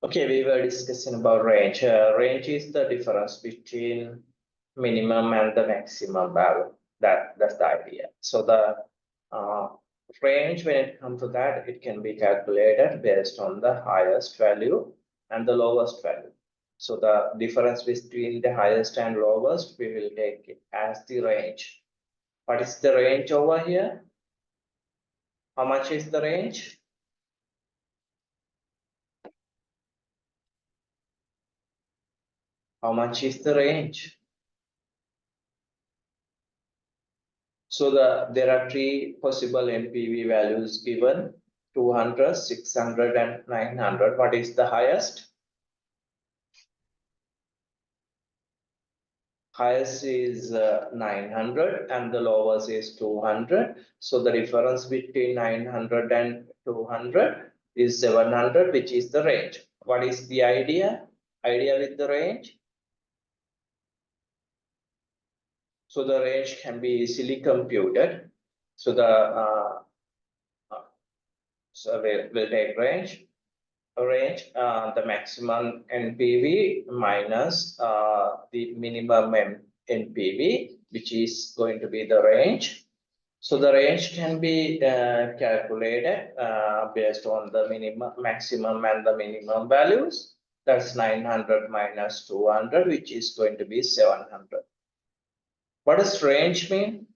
Okay, we were discussing about range. Range is the difference between minimum and the maximum value. That's the idea. So the range, when it comes to that, it can be calculated based on the highest value and the lowest value. So the difference between the highest and lowest, we will take it as the range. What is the range over here? How much is the range? How much is the range? So there are three possible NPV values given: 200, 600, and 900. What is the highest? Highest is 900 and the lowest is 200. So the difference between 900 and 200 is 700, which is the range. What is the idea? Idea with the range? So the range can be easily computed. So we'll take range. The maximum NPV minus the minimum NPV, which is going to be the range. So the range can be calculated based on the maximum and the minimum values. That's 900 minus 200, which is going to be 700. What does range mean?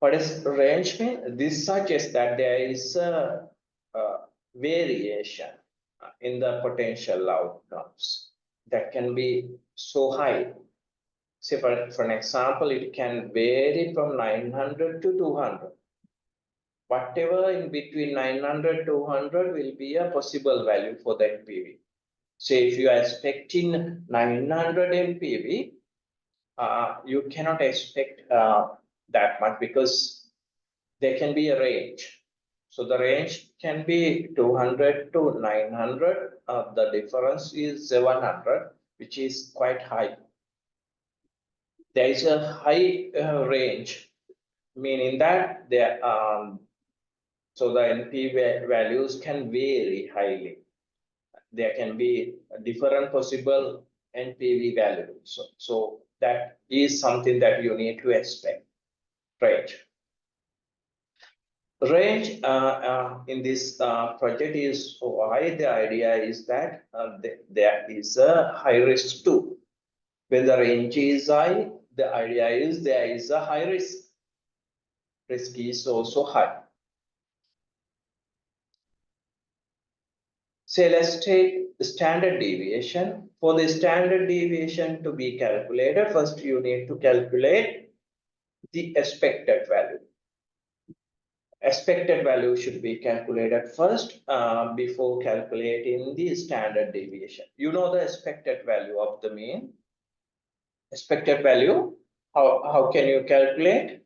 What does range mean? This suggests that there is a variation in the potential outcomes that can be so high. Say for an example, it can vary from 900 to 200. Whatever in between 900 to 200 will be a possible value for the NPV. Say if you are expecting 900 NPV, you cannot expect that much because there can be a range. So the range can be 200 to 900. The difference is 700, which is quite high. There is a high range, meaning that so the NP values can vary highly. There can be different possible NPV values. So that is something that you need to expect. Range. Range in this project is why the idea is that there is a high risk too. When the range is high, the idea is there is a high risk. Risk is also high. Say let's take standard deviation. For the standard deviation to be calculated, first you need to calculate the expected value. Expected value should be calculated first before calculating the standard deviation. You know the expected value of the mean. Expected value, how can you calculate?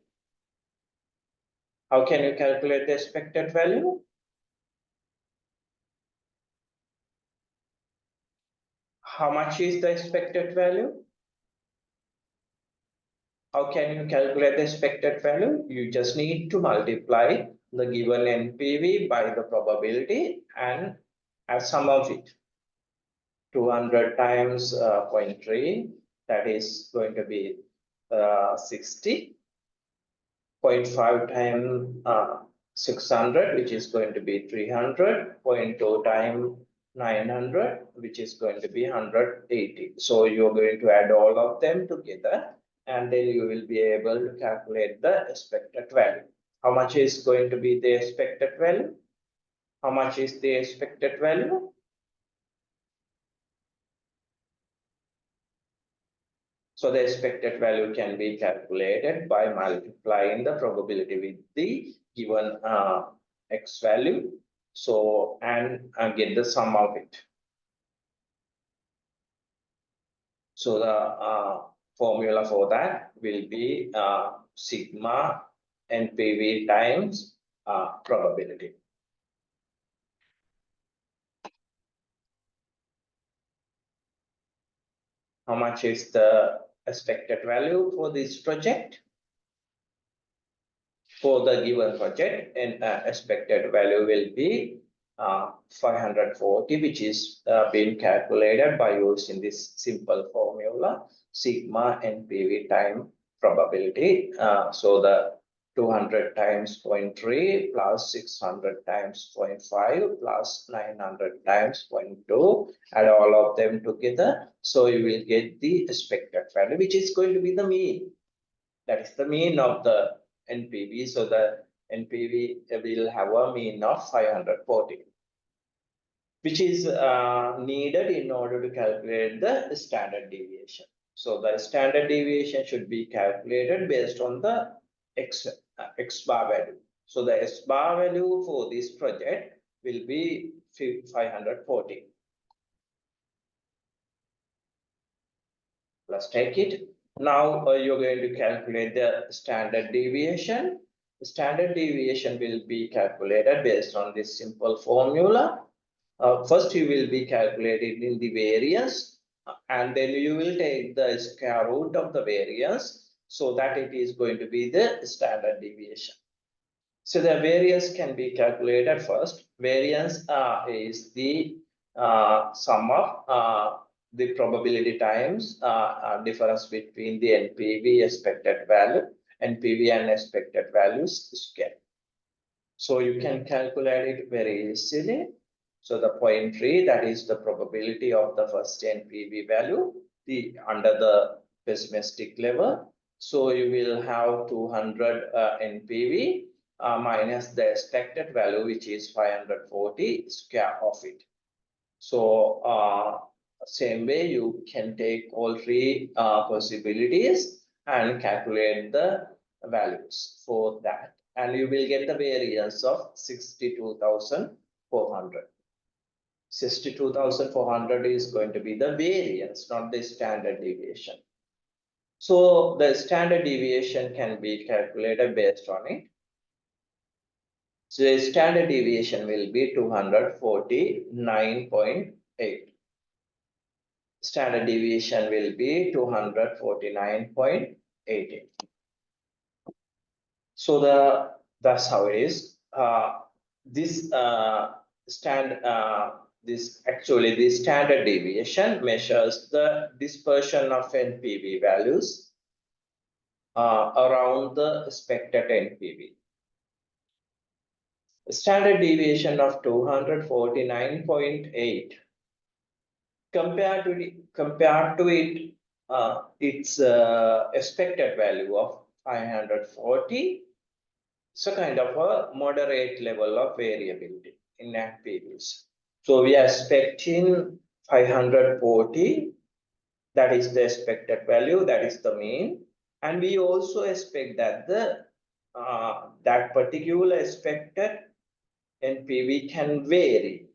How can you calculate the expected value? How much is the expected value? How can you calculate the expected value? You just need to multiply the given NPV by the probability and add sum of it. 200 times 0.3, that is going to be 60. 0.5 times 600, which is going to be 300. 0.2 times 900, which is going to be 180. So you're going to add all of them together, and then you will be able to calculate the expected value. How much is going to be the expected value? How much is the expected value? So the expected value can be calculated by multiplying the probability with the given x value. So, and get the sum of it. So the formula for that will be sigma NPV times probability. How much is the expected value for this project? for the given project, and expected value will be 540, which is being calculated by using this simple formula, sigma NPV time probability. So the 200 times 0.3 plus 600 times 0.5 plus 900 times 0.2, add all of them together. So you will get the expected value, which is going to be the mean. That is the mean of the NPV. So the NPV will have a mean of 540, which is needed in order to calculate the standard deviation. So the standard deviation should be calculated based on the X bar value. So the S bar value for this project will be 540. Let's take it. Now you're going to calculate the standard deviation. The standard deviation will be calculated based on this simple formula. First, you will be calculating in the variance, and then you will take the square root of the variance, so that it is going to be the standard deviation. So the variance can be calculated first. Variance is the sum of the probability times difference between the NPV expected value, NPV and expected values square. So you can calculate it very easily. So the 0.3, that is the probability of the first NPV value, under the pessimistic level. So you will have 200 NPV minus the expected value, which is 540 square of it. So same way you can take all three possibilities and calculate the values for that, and you will get the variance of 62,400. 62,400 is going to be the variance, not the standard deviation. So the standard deviation can be calculated based on it. So the standard deviation will be 249.8. Standard deviation will be 249.88. So that's how it is. This standard deviation measures the dispersion of NPV values around the expected NPV. Standard deviation of 249.8 compared to its expected value of 540. It's a kind of a moderate level of variability in NPVs. So we are expecting 540, that is the expected value, that is the mean. And we also expect that that particular expected NPV can vary,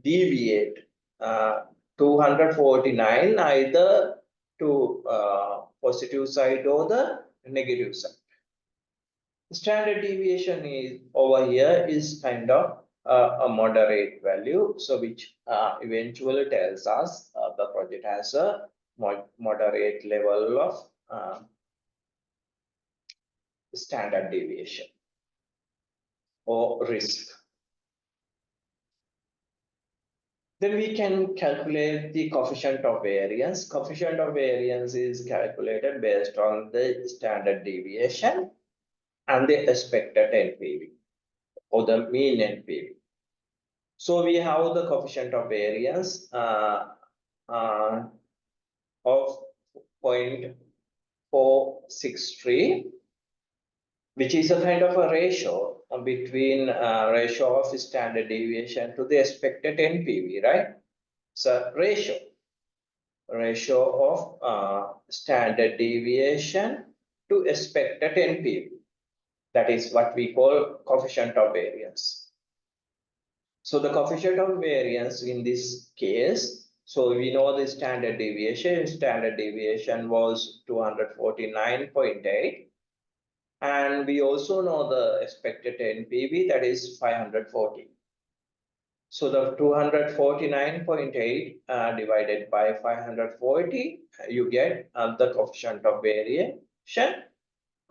deviate 249 either to positive side or the negative side. Standard deviation is over here is kind of a moderate value, so which eventually tells us the project has a moderate level of standard deviation or risk. Then we can calculate the coefficient of variance. Coefficient of variance is calculated based on the standard deviation and the expected NPV or the mean NPV. So we have the coefficient of variance of 0.463, which is a kind of a ratio between ratio of standard deviation to the expected NPV, right? So ratio of standard deviation to expected NPV. That is what we call coefficient of variance. So the coefficient of variance in this case, so we know the standard deviation. Standard deviation was 249.8. And we also know the expected NPV, that is 540. So the 249.8 divided by 540, you get the coefficient of variation.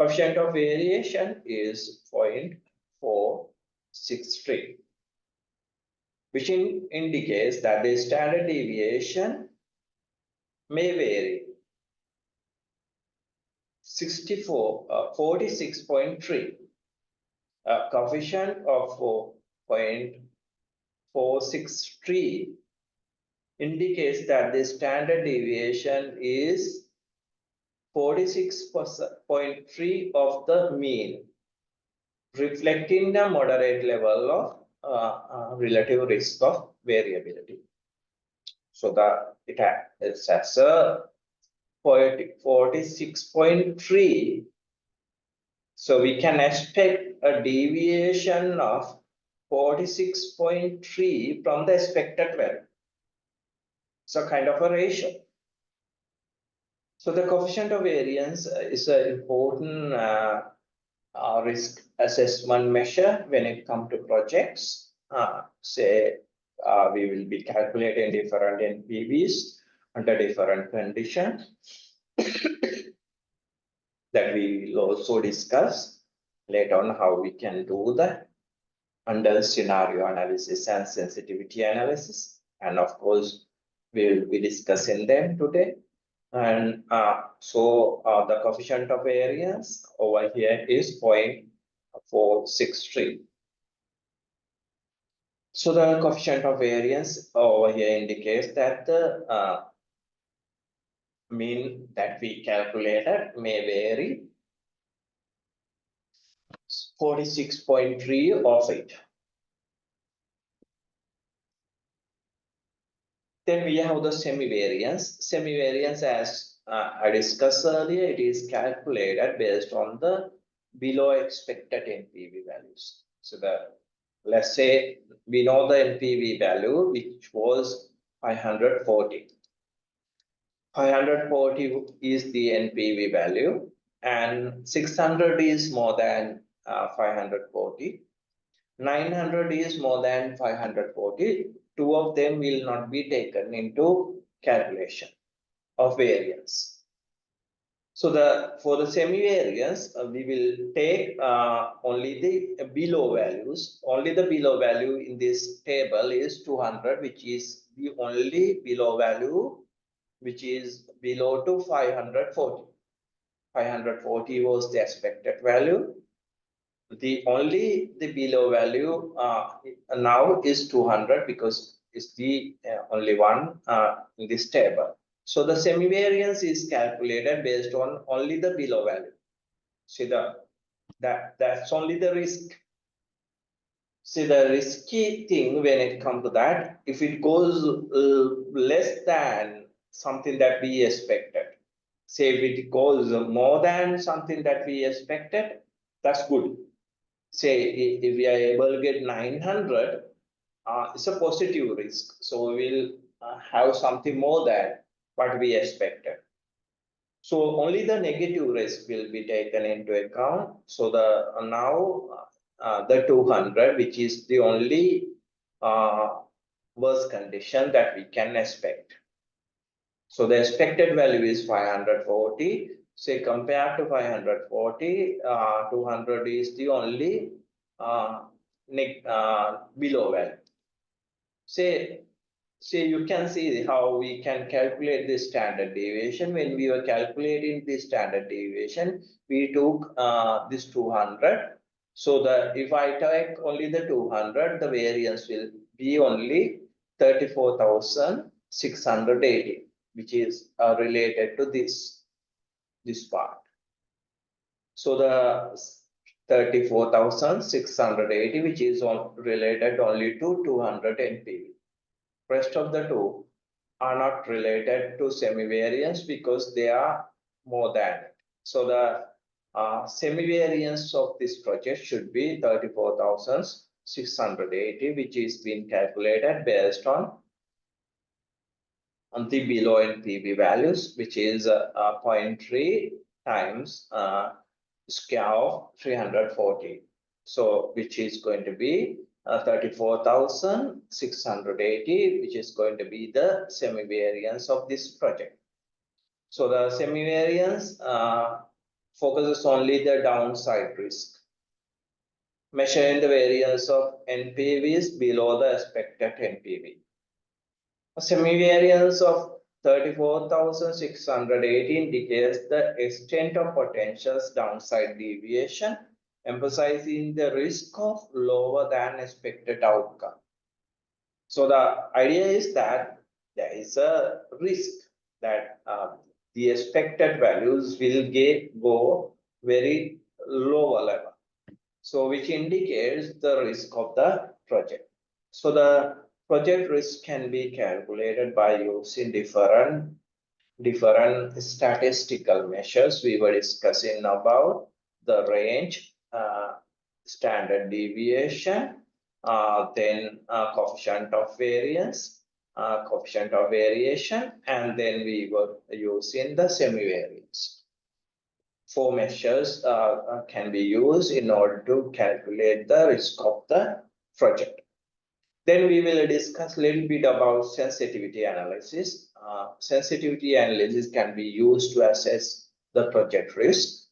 Coefficient of variation is 0.463, which indicates that the standard deviation may vary 46.3. A coefficient of 4.463 indicates that the standard deviation is 46.3 of the mean, reflecting the moderate level of relative risk of variability. So it has a 46.3. So we can expect a deviation of 46.3 from the expected value. So kind of a ratio. So the coefficient of variance is an important risk assessment measure when it comes to projects. Say we will be calculating different NPVs under different conditions that we will also discuss later on how we can do that under scenario analysis and sensitivity analysis. And of course, we will be discussing them today. And the coefficient of variance over here is 0.463. So the coefficient of variance over here indicates that the mean that we calculated may vary 46.3 of it. Then we have the semi-variance. Semi-variance, as I discussed earlier, it is calculated based on the below expected NPV values. So let's say we know the NPV value, which was 540. 540 is the NPV value, and 600 is more than 540. 900 is more than 540. Two of them will not be taken into calculation of variance. So for the semi-variance, we will take only the below values. Only the below value in this table is 200, which is the only below value which is below to 540. 540 was the expected value. The below value now is 200 because it's the only one in this table. So the semi-variance is calculated based on only the below value. See that's only the risk. See the risky thing when it comes to that, if it goes less than something that we expected, say if it goes more than something that we expected, that's good. Say if we are able to get 900, it's a positive risk. So we will have something more than what we expected. So only the negative risk will be taken into account. So the 200, which is the only worst condition that we can expect. So the expected value is 540. Say compared to 540, 200 is the only below value. Say you can see how we can calculate the standard deviation. When we were calculating the standard deviation, we took this 200. So if I take only the 200, the variance will be only 34,680, which is related to this part. So the 34,680, which is related only to 200 NPV. Rest of the two are not related to semi-variance because they are more than it. So the semi-variance of this project should be 34,680, which is being calculated based on the below NPV values, which is 0.3 times square of 340. So which is going to be 34,680, which is going to be the semi-variance of this project. So the semi-variance focuses only the downside risk, measuring the variance of NPVs below the expected NPV. A semi-variance of 34,680 indicates the extent of potential downside deviation, emphasizing the risk of lower than expected outcome. So the idea is that there is a risk that the expected values will go very lower level. So which indicates the risk of the project. So the project risk can be calculated by using different statistical measures. We were discussing about the range, standard deviation, then coefficient of variance, coefficient of variation, and then we were using the semi-variance. 4 measures can be used in order to calculate the risk of the project. Then we will discuss a little bit about sensitivity analysis. Sensitivity analysis can be used to assess the project risk.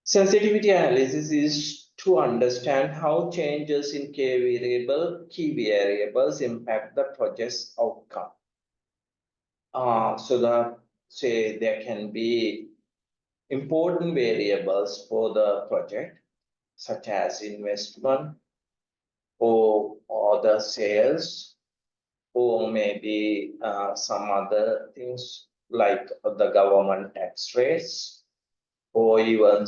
Sensitivity analysis is to understand how changes in key variables impact the project's outcome. There can be important variables for the project, such as investment, or the sales, or maybe some other things like the government tax rates, or even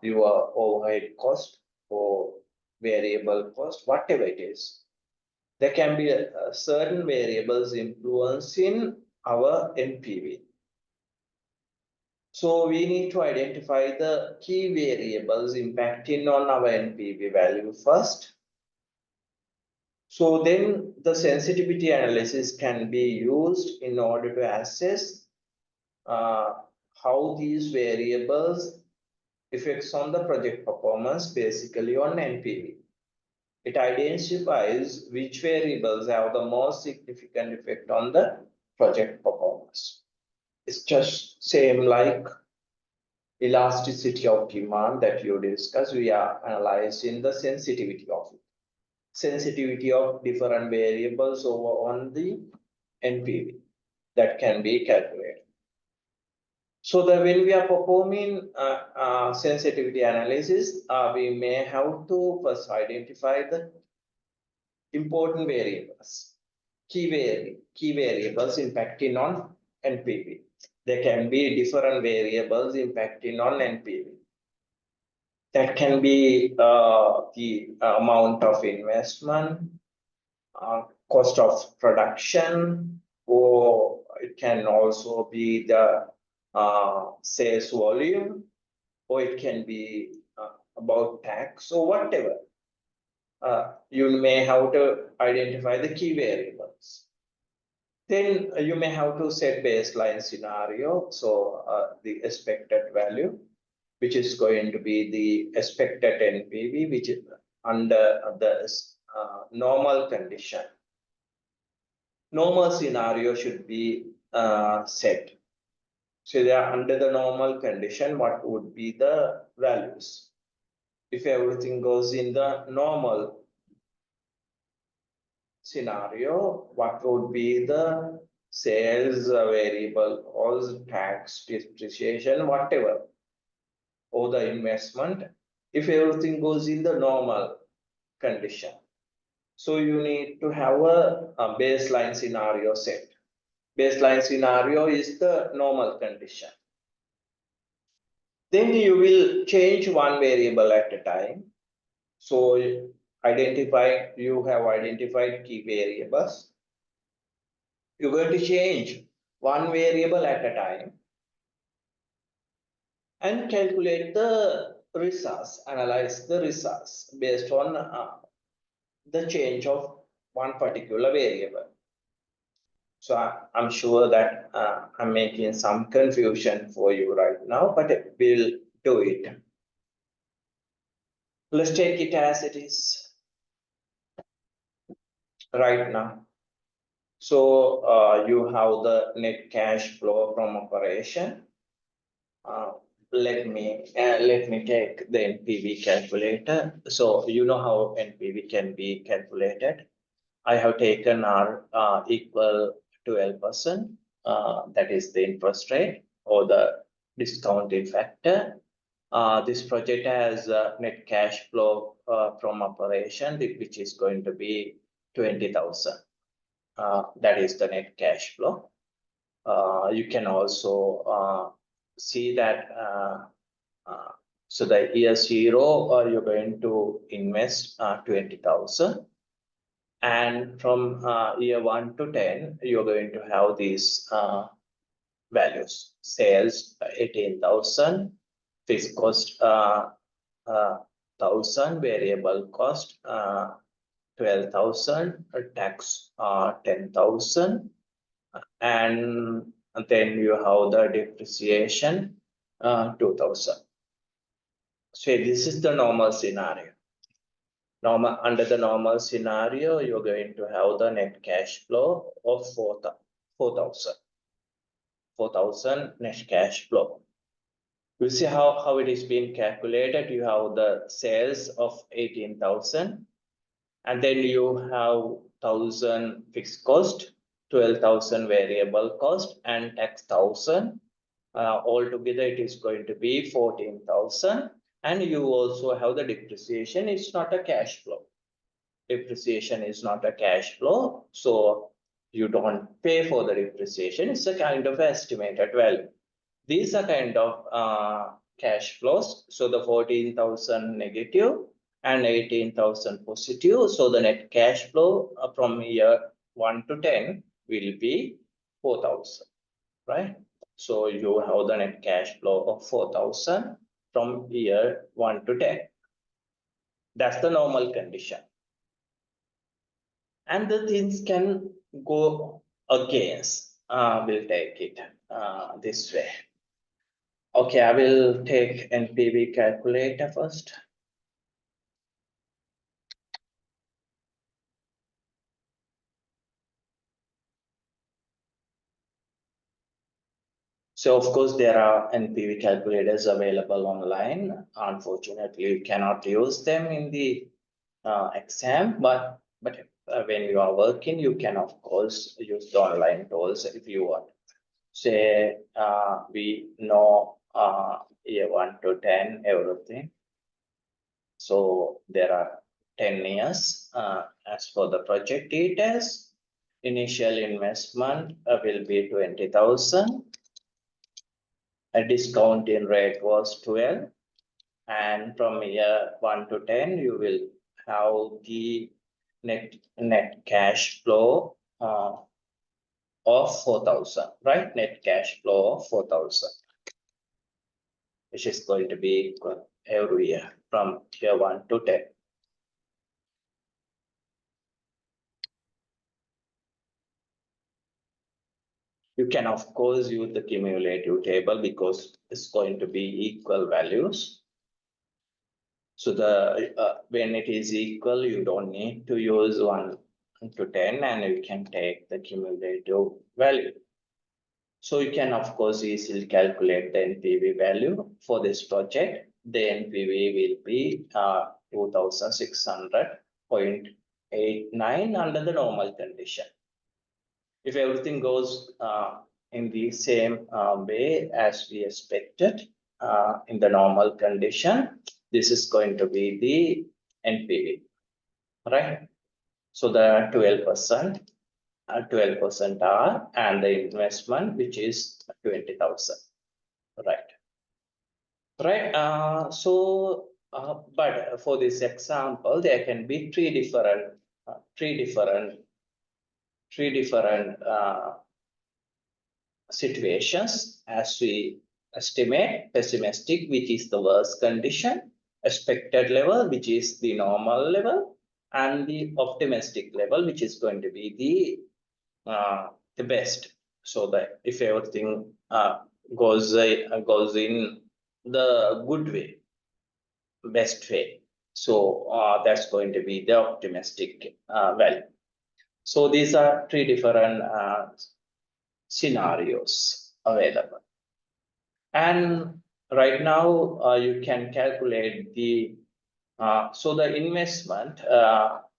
your overhead cost or variable cost, whatever it is. There can be certain variables influencing our NPV. So we need to identify the key variables impacting on our NPV value first. So then the sensitivity analysis can be used in order to assess how these variables affects on the project performance, basically on NPV. It identifies which variables have the most significant effect on the project performance. It's just same like elasticity of demand that you discussed. We are analyzing the sensitivity of it. Sensitivity of different variables over on the NPV that can be calculated. So that when we are performing sensitivity analysis, we may have to first identify the important variables, key variables impacting on NPV. There can be different variables impacting on NPV. That can be the amount of investment, cost of production, or it can also be the sales volume, or it can be about tax or whatever. You may have to identify the key variables. Then you may have to set baseline scenario. So the expected value, which is going to be the expected NPV, which is under the normal condition. Normal scenario should be set. So they are under the normal condition, what would be the values? If everything goes in the normal scenario, what would be the sales variable, or tax, depreciation, whatever, or the investment, if everything goes in the normal condition. So you need to have a baseline scenario set. Baseline scenario is the normal condition. Then you will change one variable at a time. So you have identified key variables. You're going to change one variable at a time and calculate the results, analyze the results based on the change of one particular variable. So I'm sure that I'm making some confusion for you right now, but we'll do it. Let's take it as it is right now. So you have the net cash flow from operation. Let me take the NPV calculator. So you know how NPV can be calculated. I have taken R equal 12%. That is the interest rate or the discounting factor. This project has net cash flow from operation, which is going to be 20,000. That is the net cash flow. You can also see that so the year 0 you're going to invest 20,000, and from year 1 to 10 you're going to have these values: sales 18,000, fixed cost 1,000, variable cost 12,000, tax 10,000, and then you have the depreciation 2,000. So this is the normal scenario. Under the normal scenario, you're going to have the net cash flow of 4,000. 4,000 net cash flow. You see how it is being calculated. You have the sales of 18,000, and then you have 1,000 fixed cost, 12,000 variable cost, and tax 1,000. Altogether, it is going to be 14,000. And you also have the depreciation. It's not a cash flow. Depreciation is not a cash flow, so you don't pay for the depreciation. It's a kind of estimated value. These are kind of cash flows. So the 14,000 negative and 18,000 positive. So the net cash flow from year 1 to 10 will be 4,000, right? So you have the net cash flow of 4,000 from year 1 to 10. That's the normal condition. And the things can go against. We'll take it this way. Okay, I will take NPV calculator first. So of course there are NPV calculators available online. Unfortunately, you cannot use them in the exam, but when you are working, you can of course use the online tools if you want. Say we know year 1 to 10 everything. So there are 10 years. As for the project details, initial investment will be 20,000. A discounting rate was 12, and from year 1 to 10 you will have the net cash flow of 4,000, right? Net cash flow of 4,000, which is going to be equal every year from year 1 to 10. You can of course use the cumulative table because it's going to be equal values. So the when it is equal, you don't need to use 1 to 10, and you can take the cumulative value. So you can of course easily calculate the NPV value for this project. The NPV will be 2,600.89 under the normal condition. If everything goes in the same way as we expected in the normal condition, this is going to be the NPV, right? So the 12%, 12% are, and the investment, which is 20,000, right? Right. But for this example, there can be three different situations as we estimate: pessimistic, which is the worst condition; expected level, which is the normal level; and the optimistic level, which is going to be the best. So that if everything goes in the good way, best way, so that's going to be the optimistic value. So these are three different scenarios available. And right now, you can calculate the, so the investment,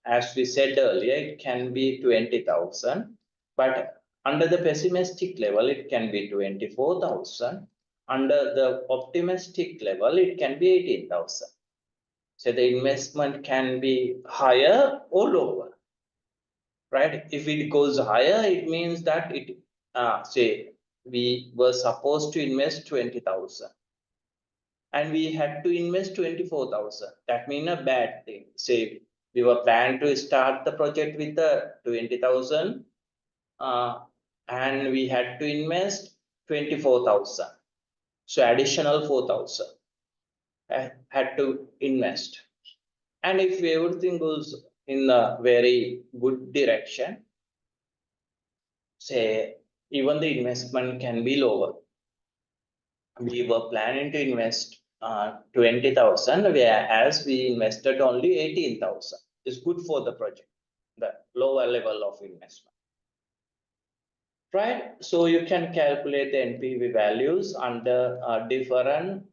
as we said earlier, it can be 20,000, but under the pessimistic level, it can be 24,000. Under the optimistic level, it can be 18,000. So the investment can be higher or lower, right? If it goes higher, it means that it, say, we were supposed to invest 20,000 and we had to invest 24,000. That means a bad thing. Say, we were planned to start the project with the 20,000 and we had to invest 24,000. So additional 4,000 had to invest. And if everything goes in a very good direction, say, even the investment can be lower. We were planning to invest 20,000, whereas we invested only 18,000. It's good for the project, the lower level of investment. Right? So you can calculate the NPV values under different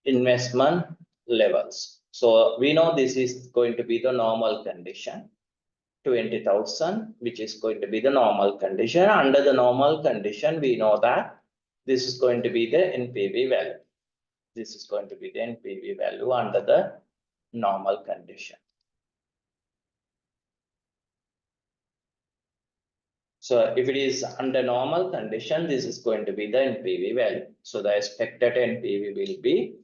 investment levels. So we know this is going to be the normal condition, 20,000, which is going to be the normal condition. Under the normal condition, we know that this is going to be the NPV value. This is going to be the NPV value under the normal condition. So if it is under normal condition, this is going to be the NPV value. So the expected NPV will be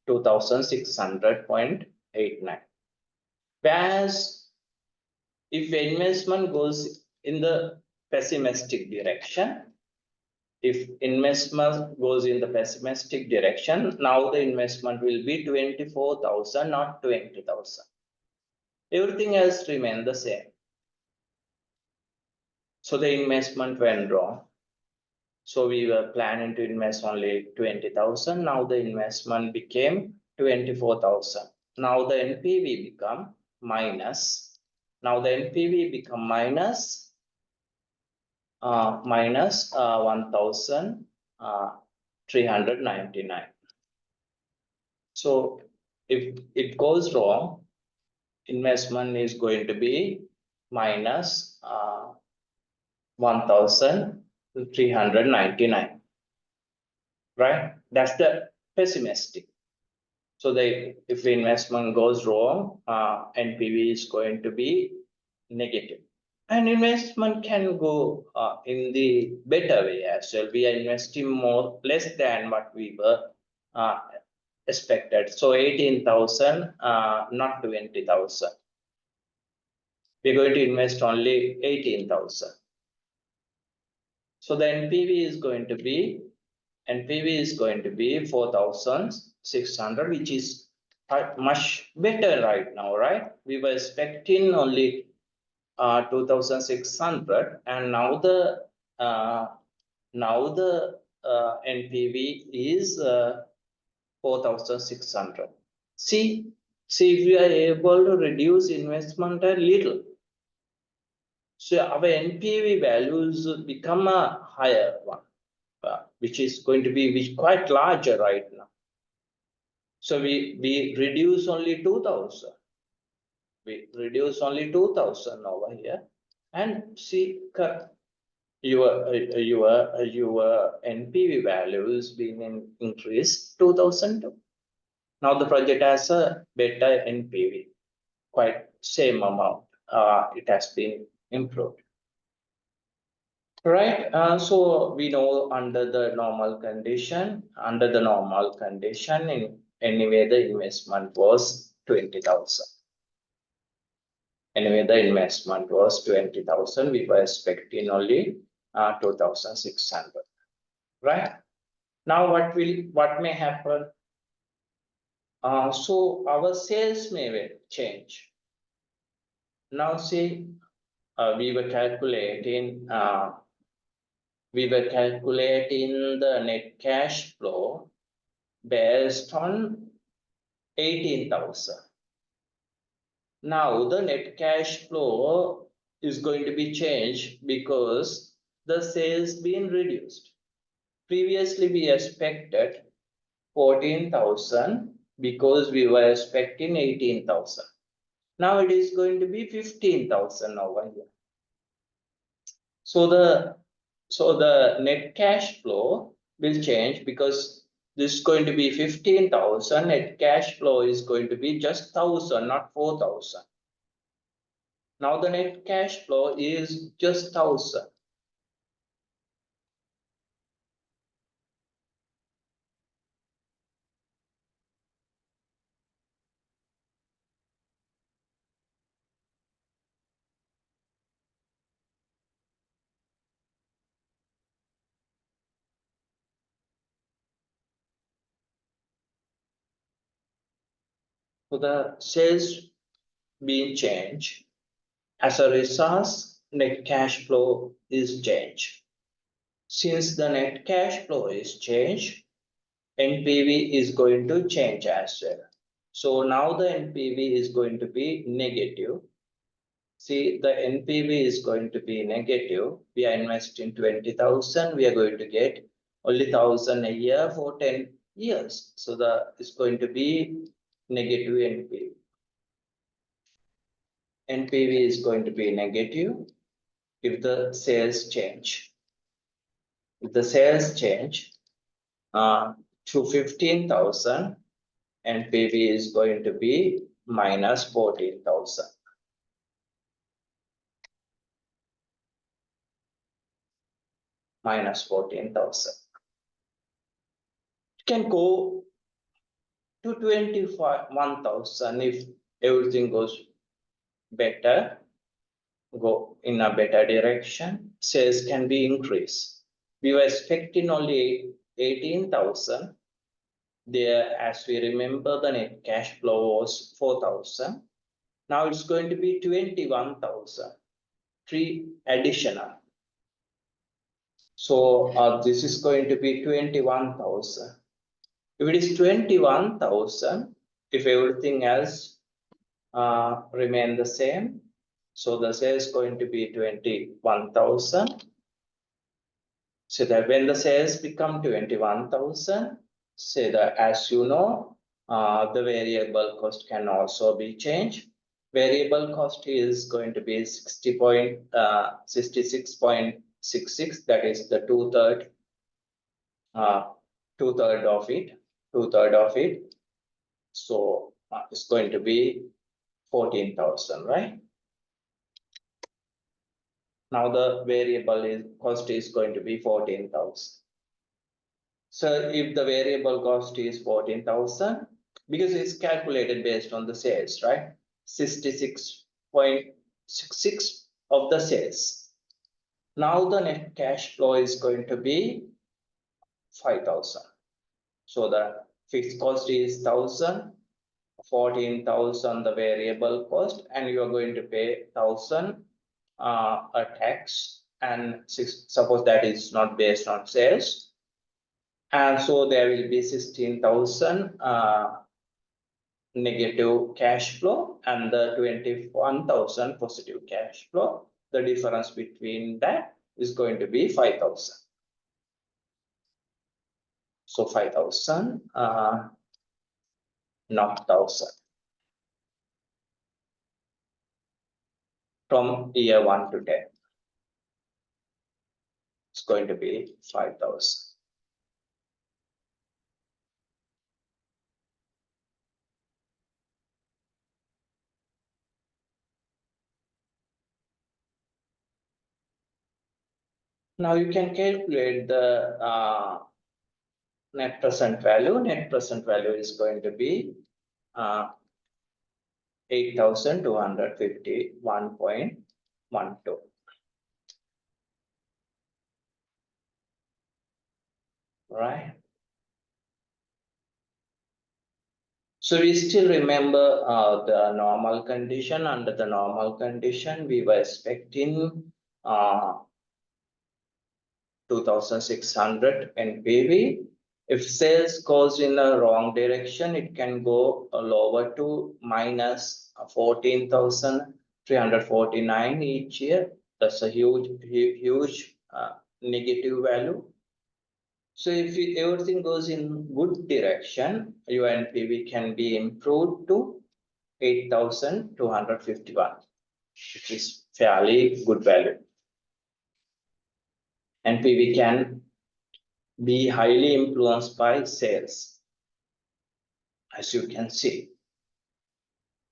2,600.89. Whereas if investment goes in the pessimistic direction, if investment goes in the pessimistic direction, now the investment will be 24,000, not 20,000. Everything else remain the same. So the investment went wrong. So we were planning to invest only 20,000. Now the investment became 24,000. Now the NPV become minus. Now the NPV become minus 1,399. So if it goes wrong, investment is going to be minus 1,399, right? That's the pessimistic. So if the investment goes wrong, NPV is going to be negative. And investment can go in the better way as well. We are investing less than what we were expected. So 18,000, not 20,000. We're going to invest only 18,000. So the NPV is going to be 4,600, which is much better right now, right? We were expecting only 2,600, and now the NPV is 4,600. See if we are able to reduce investment a little, so our NPV values become a higher one, which is going to be quite larger right now. So we reduce only 2,000. We reduce only 2,000 over here, and see your NPV value is being increased 2,002. Now the project has a better NPV, quite same amount. It has been improved. Right, so we know under the normal condition, anyway, the investment was 20,000. Anyway, the investment was 20,000. We were expecting only 2,600. Right? Now, what may happen? So our sales may change. Now, see, we were calculating the net cash flow based on 18,000. Now the net cash flow is going to be changed because the sales being reduced. Previously we expected 14,000 because we were expecting 18,000. Now it is going to be 15,000 over here. So the net cash flow will change because this is going to be 15,000. Net cash flow is going to be just 1,000, not 4,000. Now the net cash flow is just 1,000. So the sales being changed. As a result, net cash flow is changed. Since the net cash flow is changed, NPV is going to change as well. So now the NPV is going to be negative. See, the NPV is going to be negative. We are investing 20,000. We are going to get only 1,000 a year for 10 years. So it's going to be negative NPV. NPV is going to be negative if the sales change. If the sales change to 15,000, NPV is going to be minus 14,000. Minus 14,000. It can go to 21,000 if everything goes better, go in a better direction. Sales can be increased. We were expecting only 18,000. There, as we remember, the net cash flow was 4,000. Now it's going to be 21,000. 3 additional. So this is going to be 21,000. If it is 21,000, if everything else remain the same, so the sales is going to be 21,000. So that when the sales become 21,000, say that as you know, the variable cost can also be changed. Variable cost is going to be 66.66. That is the two-third of it. So it's going to be 14,000, right? Now the variable cost is going to be 14,000. So if the variable cost is 14,000, because it's calculated based on the sales, right? 66.66 of the sales. Now the net cash flow is going to be 5,000. So the fixed cost is 1,000, 14,000 the variable cost, and you are going to pay 1,000 a tax, and suppose that is not based on sales. And so there will be 16,000 negative cash flow and the 21,000 positive cash flow. The difference between that is going to be 5,000. So 5,000, not 1,000. From year 1 to 10. It's going to be 5,000. Now you can calculate the net present value. Net present value is going to be 8,251.12. Right. So we still remember the normal condition. Under the normal condition, we were expecting 2,600 NPV. If sales goes in the wrong direction, it can go lower to minus 14,349 each year. That's a huge negative value. So if everything goes in good direction, your NPV can be improved to 8,251, which is fairly good value. NPV can be highly influenced by sales, as you can see.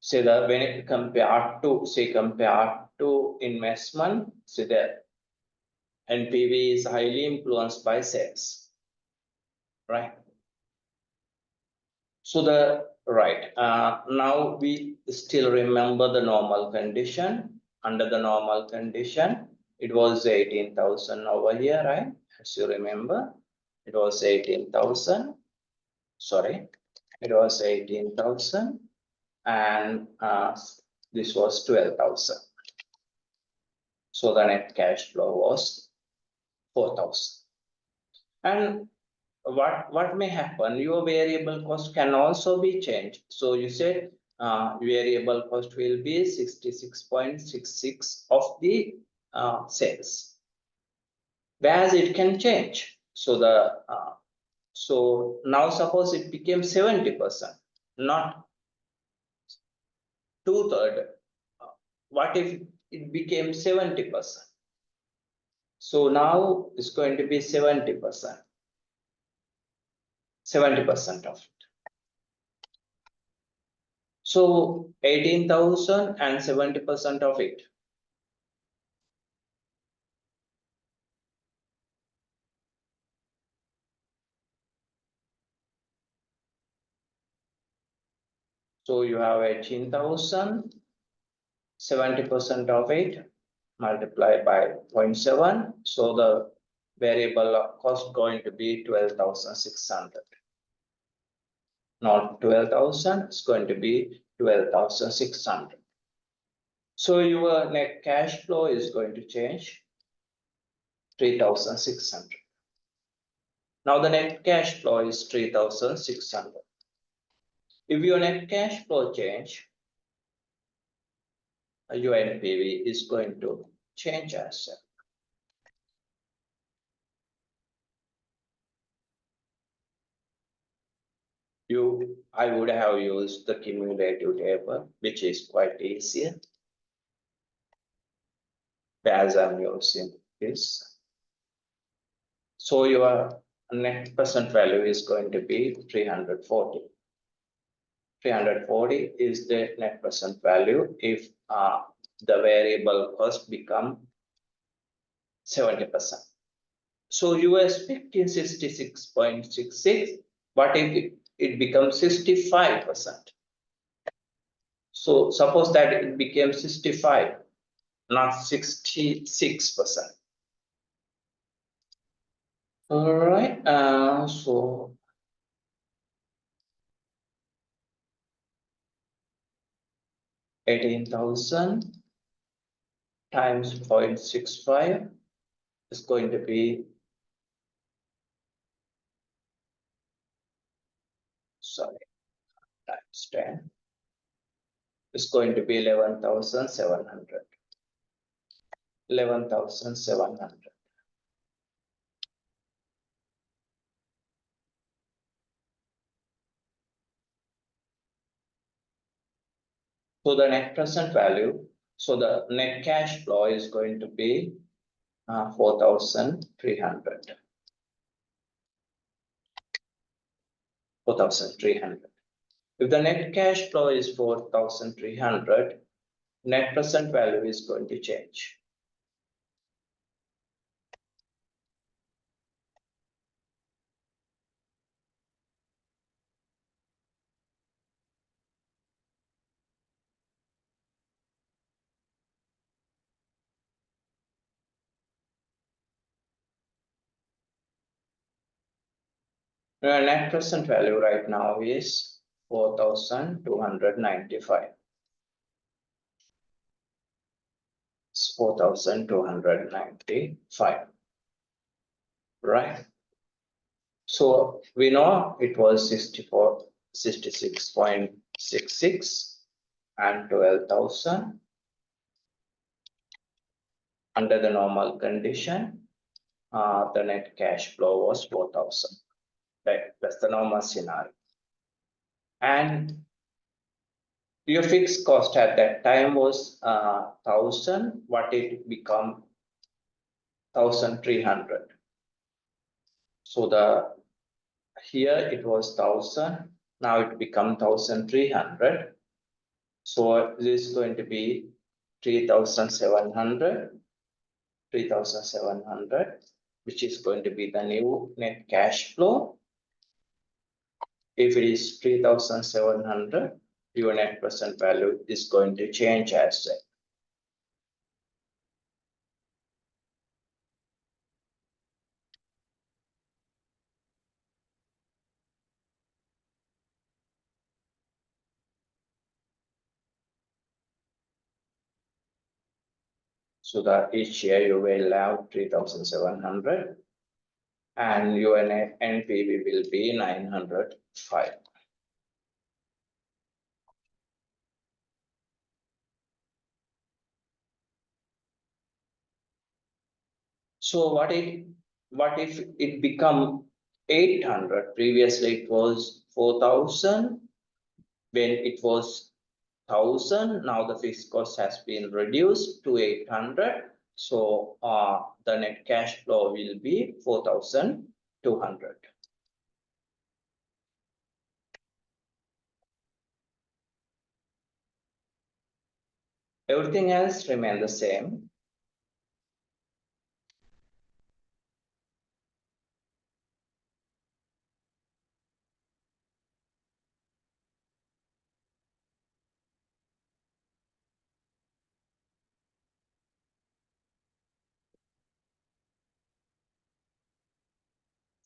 So that when it compared to investment, so that NPV is highly influenced by sales, right? So now we still remember the normal condition. Under the normal condition, it was 18,000 over here, right? As you remember, it was 18,000. Sorry, it was 18,000, and this was 12,000. So the net cash flow was 4,000. And what may happen? Your variable cost can also be changed. So you said variable cost will be 66.66 of the sales, whereas it can change. So so now suppose it became 70%, not 2/3. What if it became 70%? So now it's going to be 70%. 70% of it. So 18,000 and 70% of it. So you have 18,000, 70% of it multiplied by 0.7. So the variable cost going to be 12,600. Not 12,000, it's going to be 12,600. So your net cash flow is going to change 3,600. Now the net cash flow is 3,600. If your net cash flow change, your NPV is going to change as well. I would have used the cumulative table, which is quite easier, as I'm using this. So your net present value is going to be 340. 340 is the net present value if the variable cost become 70%. So you are expecting 66.66, but if it becomes 65%. So suppose that it became 65, not 66%. All right, so $18,000 times 0.65 is going to be, sorry, times 10 is going to be 11,700. 11,700. So the net present value, so the net cash flow is going to be 4,300. 4,300. If the net cash flow is 4,300, net present value is going to change. The net present value right now is 4,295. It's 4,295, right? So we know it was 66.66 and 12,000 under the normal condition. the net cash flow was 4,000. That's the normal scenario. And your fixed cost at that time was 1,000. What it become 1,300. So here it was 1,000. Now it become 1,300. So this is going to be 3,700, which is going to be the new net cash flow. If it is 3,700, your net present value is going to change as well. So that each year you will have 3,700 and your NPV will be 905. So what if it become 800? Previously it was 4,000. When it was 1,000, now the fixed cost has been reduced to 800. So the net cash flow will be 4,200. Everything else remain the same.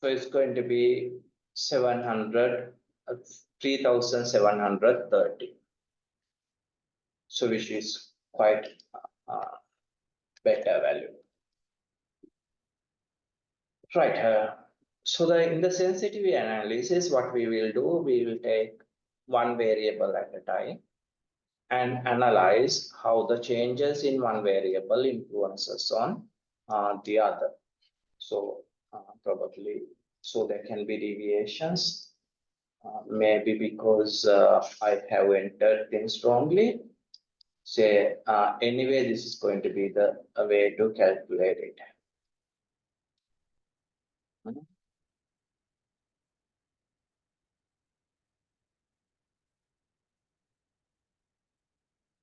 So it's going to be 3,730. So which is quite better value. Right. So in the sensitivity analysis, what we will do, we will take one variable at a time and analyze how the changes in one variable influences on the other. So probably, so there can be deviations, maybe because I have entered things wrongly. Say, anyway, this is going to be the way to calculate it.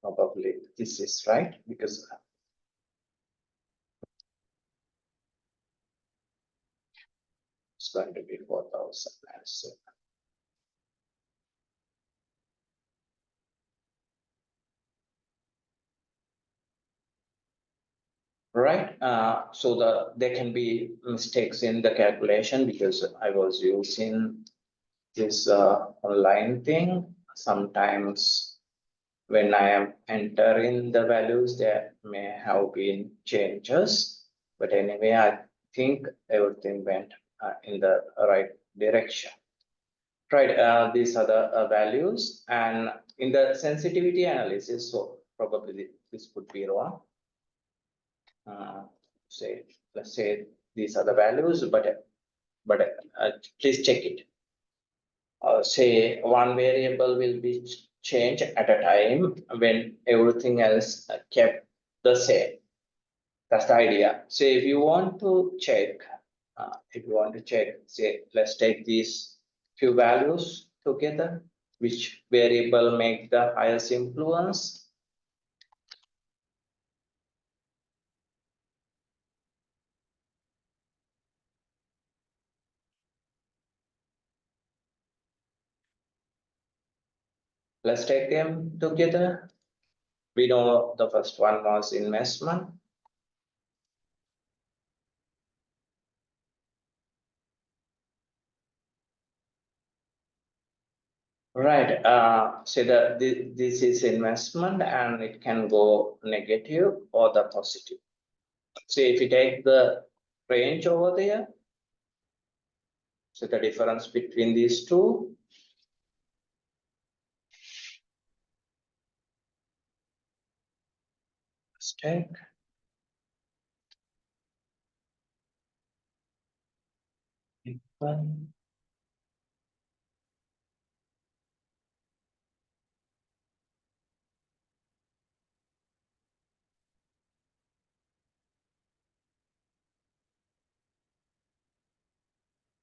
Probably this is right because it's going to be 4,000. Right. So there can be mistakes in the calculation because I was using this online thing. Sometimes when I am entering the values, there may have been changes. But anyway, I think everything went in the right direction. Right. These are the values. And in the sensitivity analysis, so probably this would be wrong. Let's say these are the values, but please check it. Say one variable will be changed at a time when everything else kept the same. That's the idea. So if you want to check, say, let's take these few values together, which variable make the highest influence. Let's take them together. We know the first one was investment. Right. So this is investment and it can go negative or the positive. So if you take the range over there, so the difference between these two, let's take one.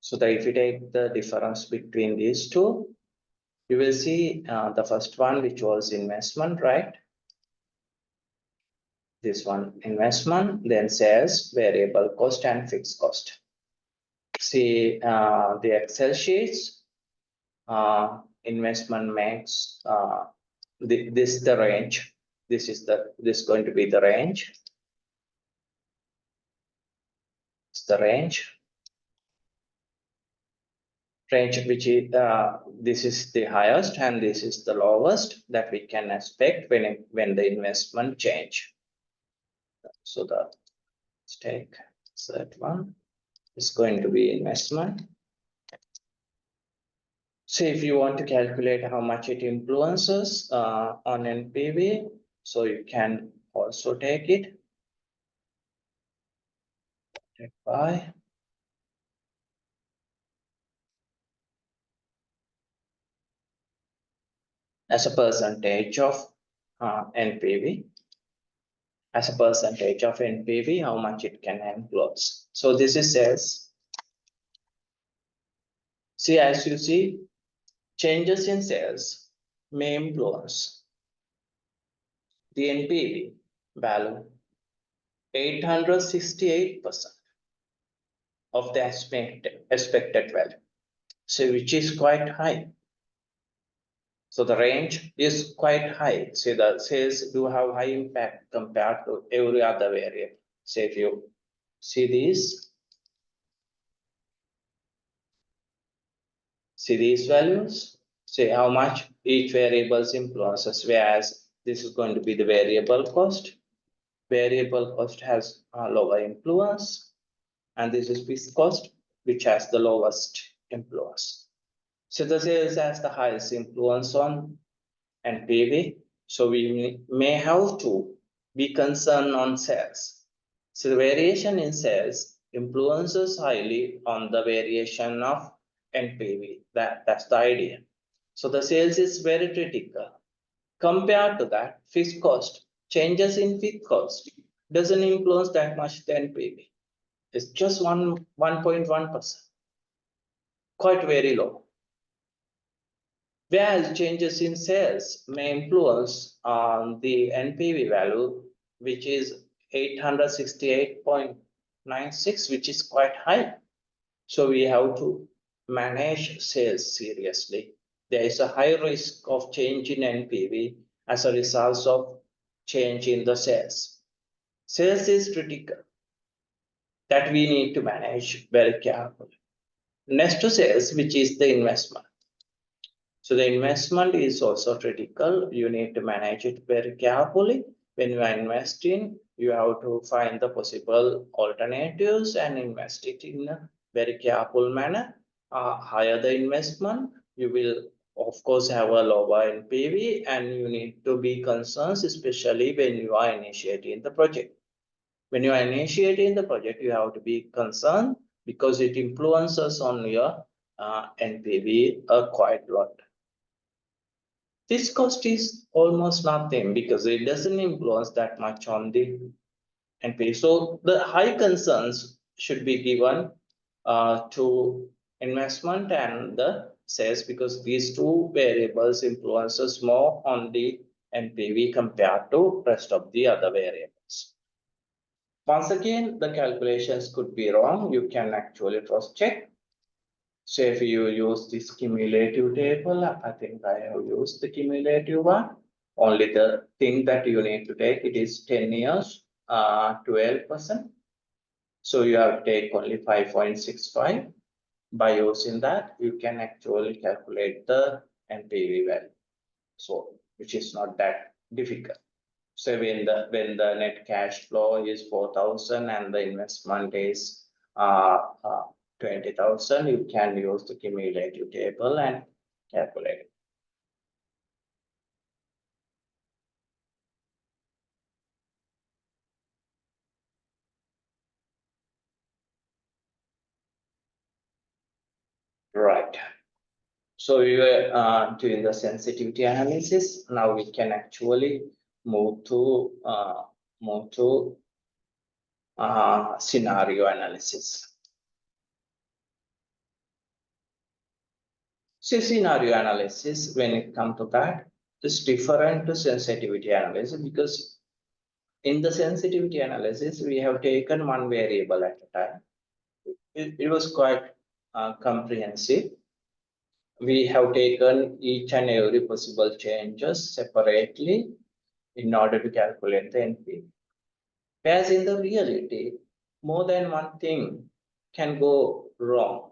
So that if you take the difference between these two, you will see the first one, which was investment, right? This one, investment, then sales, variable cost, and fixed cost. See the Excel sheets, investment makes this the range. This is going to be the range. It's the range which is this is the highest and this is the lowest that we can expect when the investment change. So the stake, that one is going to be investment. So if you want to calculate how much it influences on NPV, so you can also take it by as a percentage of NPV. As a percentage of NPV, how much it can influence. So this is sales. See, as you see, changes in sales may influence the NPV value 868% of the expected value. So which is quite high. So the range is quite high. So the sales do have high impact compared to every other variable. So if you see these values, say how much each variable influences, whereas this is going to be the variable cost. Variable cost has a lower influence, and this is fixed cost, which has the lowest influence. So the sales has the highest influence on NPV. So we may have to be concerned on sales. So the variation in sales influences highly on the variation of NPV. That's the idea. So the sales is very critical. Compared to that, fixed cost, changes in fixed cost doesn't influence that much the NPV. It's just 1.1%, quite very low. Whereas changes in sales may influence on the NPV value, which is 868.96, which is quite high. So we have to manage sales seriously. There is a high risk of change in NPV as a result of change in the sales. Sales is critical that we need to manage very carefully. Next to sales, which is the investment. So the investment is also critical. You need to manage it very carefully. When you are investing, you have to find the possible alternatives and invest it in a very careful manner. Higher the investment, you will of course have a lower NPV, and you need to be concerned, especially when you are initiating the project. When you are initiating the project, you have to be concerned because it influences on your NPV quite a lot. This cost is almost nothing because it doesn't influence that much on the NPV. So the high concerns should be given to investment and the sales, because these two variables influences more on the NPV compared to rest of the other variables. Once again, the calculations could be wrong. You can actually cross check. So if you use this cumulative table, I think I have used the cumulative one. Only the thing that you need to take, it is 10 years, 12%. So you have to take only 5.65. By using that, you can actually calculate the NPV value. So which is not that difficult. So when the net cash flow is 4,000 and the investment is 20,000, you can use the cumulative table and calculate it. Right. So we were doing the sensitivity analysis. Now we can actually move to scenario analysis. So scenario analysis, when it comes to that, is different to sensitivity analysis, because in the sensitivity analysis, we have taken one variable at a time. It was quite comprehensive. We have taken each and every possible changes separately in order to calculate the NPV. Whereas in the reality, more than one thing can go wrong.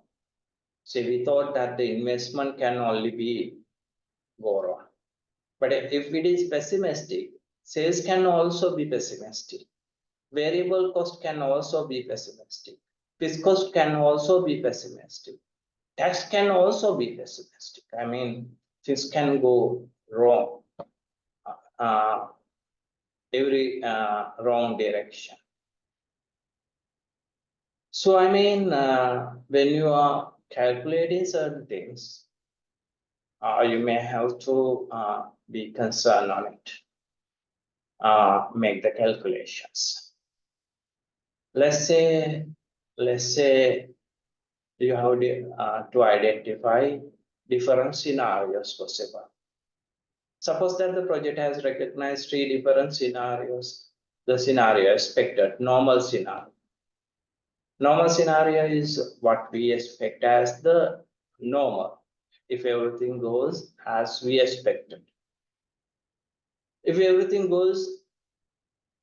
Say we thought that the investment can only be go wrong. But if it is pessimistic, sales can also be pessimistic. Variable cost can also be pessimistic. Fixed cost can also be pessimistic. Tax can also be pessimistic. I mean, things can go wrong, every wrong direction. So I mean, when you are calculating certain things, you may have to be concerned on it, make the calculations. Let's say you have to identify different scenarios possible. Suppose that the project has recognized 3 different scenarios. The scenario expected, normal scenario. Normal scenario is what we expect as the normal, if everything goes as we expected. If everything goes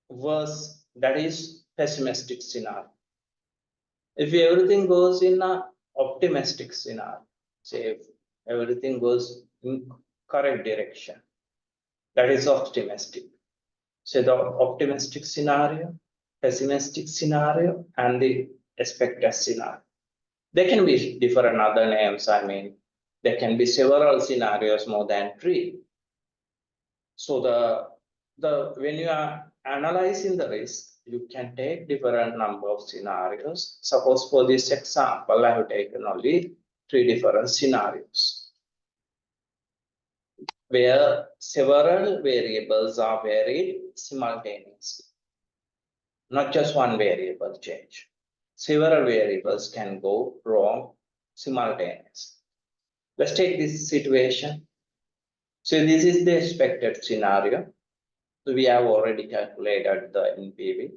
worse, that is pessimistic scenario. If everything goes in a optimistic scenario, say if everything goes in correct direction, that is optimistic. So the optimistic scenario, pessimistic scenario, and the expected scenario. There can be different other names. I mean, there can be several scenarios, more than 3. So the when you are analyzing the risk, you can take different number of scenarios. Suppose for this example, I have taken only 3 different scenarios, where several variables are varied simultaneously. Not just one variable change. Several variables can go wrong simultaneously. Let's take this situation. So this is the expected scenario. So we have already calculated the NPV.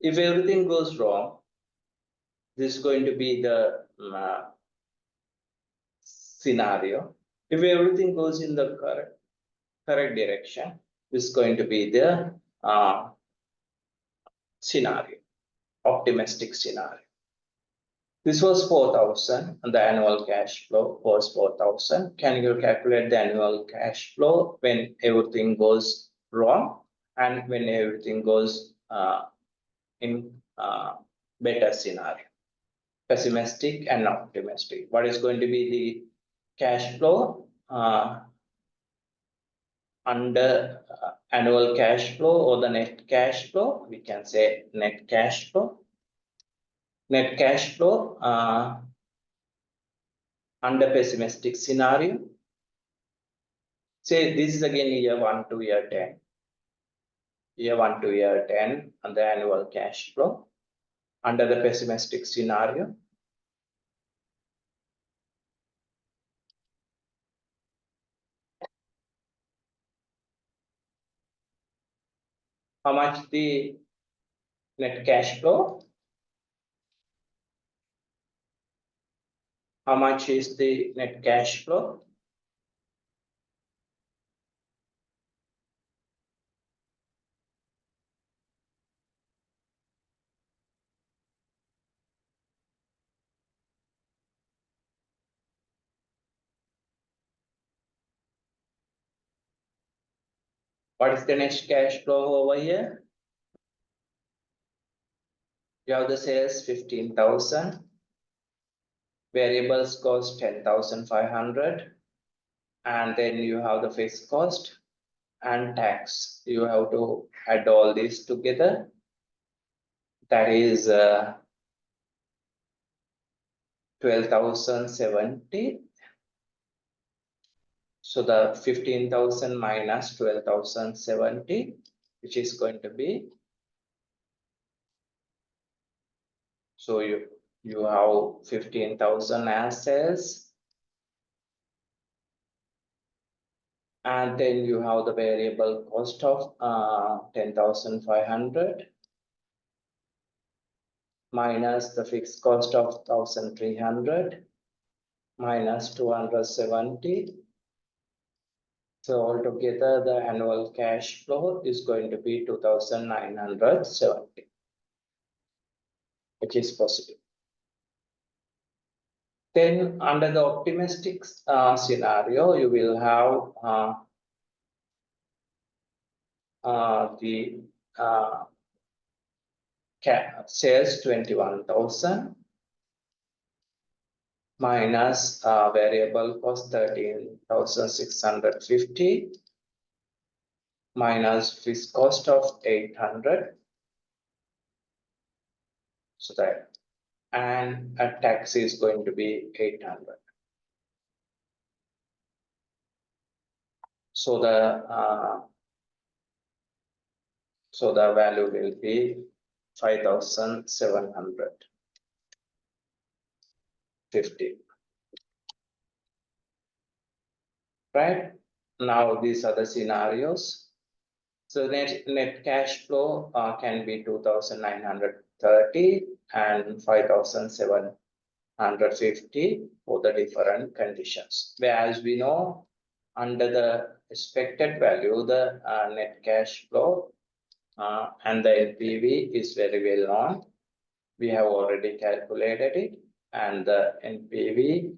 If everything goes wrong, this is going to be the scenario. If everything goes in the correct direction, this is going to be the scenario, optimistic scenario. This was 4,000 and the annual cash flow was 4,000. Can you calculate the annual cash flow when everything goes wrong and when everything goes in better scenario, pessimistic and optimistic? What is going to be the cash flow under annual cash flow or the net cash flow? We can say net cash flow. Net cash flow under pessimistic scenario. Say this is again year 1 to year 10. Year 1 to year 10 and the annual cash flow under the pessimistic scenario. How much the net cash flow? How much is the net cash flow? What is the net cash flow over here? You have the sales 15,000. Variables cost 10,500. And then you have the fixed cost and tax. You have to add all these together. That is 12,070. So the 15,000 minus 12,070, which is going to be, so you have 15,000 as sales, and then you have the variable cost of 10,500 minus the fixed cost of 1,300 minus 270. So altogether, the annual cash flow is going to be 2,970, which is positive. Then under the optimistic scenario, you will have the sales 21,000 minus variable cost 13,650 minus fixed cost of 800. So that, and a tax is going to be 800. So the value will be 5,750. Right? Now these are the scenarios. So net cash flow can be 2,930 and 5,750 for the different conditions. Whereas we know under the expected value, the net cash flow and the NPV is very well known. We have already calculated it, and the NPV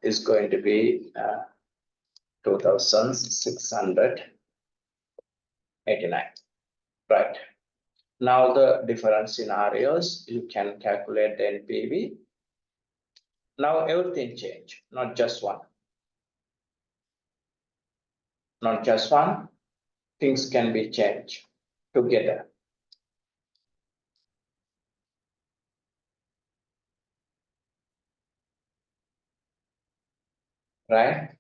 is going to be 2,689. Right. Now the different scenarios, you can calculate the NPV. Now everything change, not just one. Not just one, things can be changed together. Right?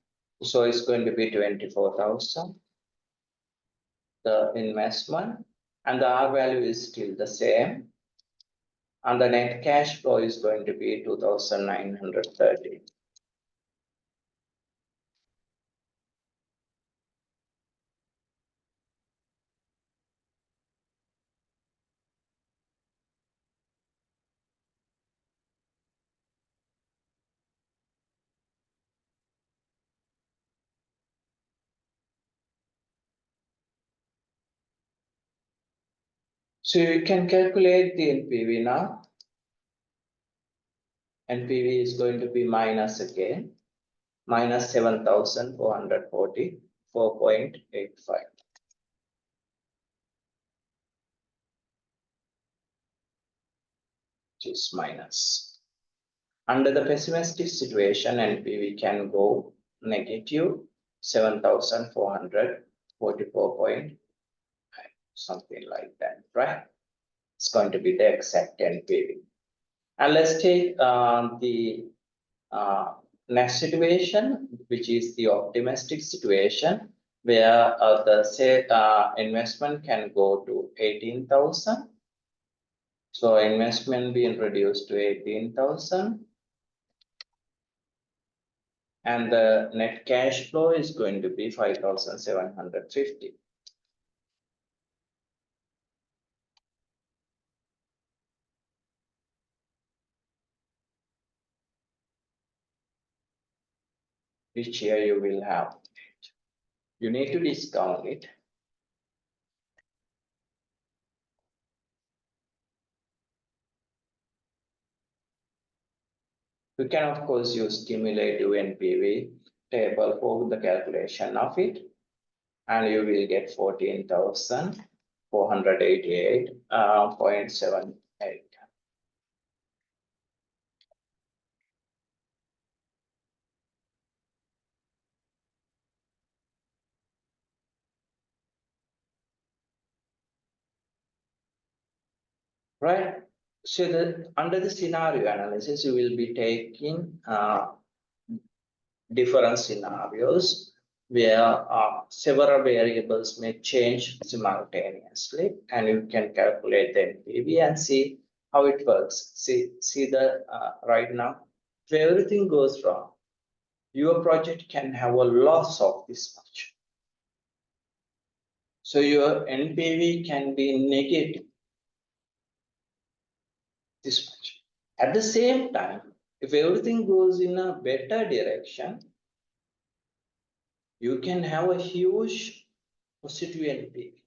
So it's going to be 24,000, the investment, and the R value is still the same. And the net cash flow is going to be 2,930. So you can calculate the NPV now. NPV is going to be minus again, minus 7,444.85. Which is minus. Under the pessimistic situation, NPV can go negative 7,444 something like that, right? It's going to be the exact NPV. And let's take the next situation, which is the optimistic situation, where the investment can go to 18,000. So investment being reduced to 18,000. And the net cash flow is going to be 5,750. Which year you will have. You need to discount it. You can of course use cumulative NPV table for the calculation of it, and you will get 14,488.78. Right? So under the scenario analysis, you will be taking different scenarios where several variables may change simultaneously, and you can calculate the NPV and see how it works. See the right now, if everything goes wrong, your project can have a loss of this much. So your NPV can be negative this much. At the same time, if everything goes in a better direction, you can have a huge positive NPV.